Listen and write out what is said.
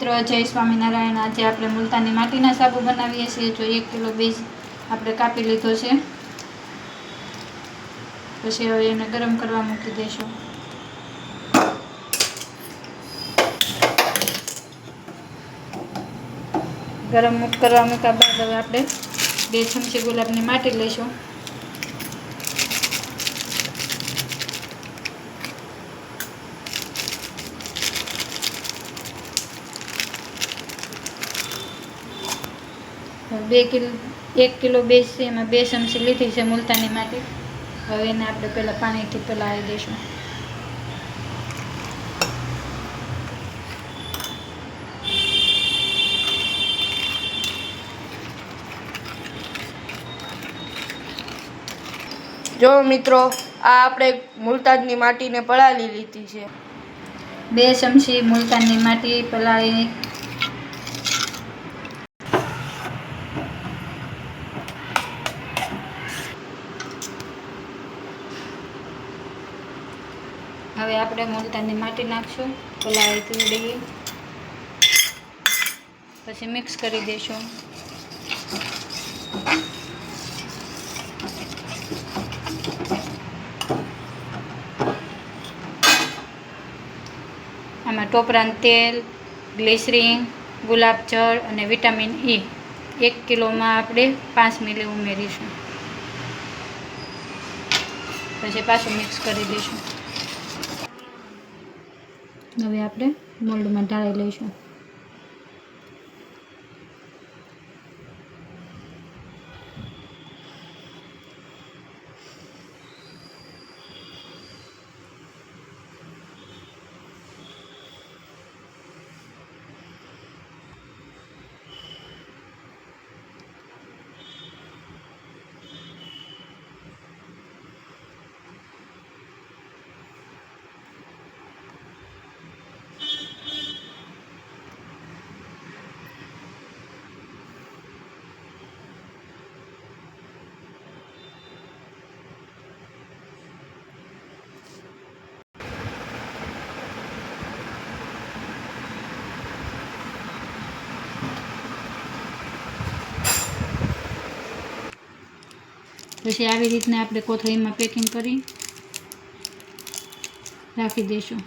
મિત્રો, જય સ્વામિનારાયણ। આજે આપણે મુલતાની માટીના સાબુ બનાવીએ છીએ। જો 1 કિલો બેઝ આપણે કાપી લીધો છે, પછી હવે એને ગરમ કરવા મૂકી દઈશું। ગરમ કરવા મૂક્યા બાદ હવે આપણે 2 ચમચી ગુલાબની માટી લઈશું। એક કિલો બેઝ છે, એમાં 2 ચમચી લીધી છે મુલતાની માટી। હવે એને આપણે પહેલાં પાણીથી પલાળી દઈશું। જો મિત્રો, આ આપણે મુલતાનની માટીને પલાળી લીધી છે। 2 ચમચી મુલતાનની માટી પલાળી હવે આપણે મુલતાની માટી નાખશું, પલાળી દઈએ, પછી મિક્સ કરી દઈશું। આમાં ટોપરાનું તેલ, ગ્લિસરીન, ગુલાબજળ અને વિટામિન E 1 કિલોમાં આપણે 5 મિલી ઉમેરીશું, પછી પાછું મિક્સ કરી દઈશું। હવે આપણે મોલ્ડમાં ઢાળી લઈશું। પછી આવી રીતના આપણે કોથળીમાં પેકિંગ કરી રાખી દઈશું।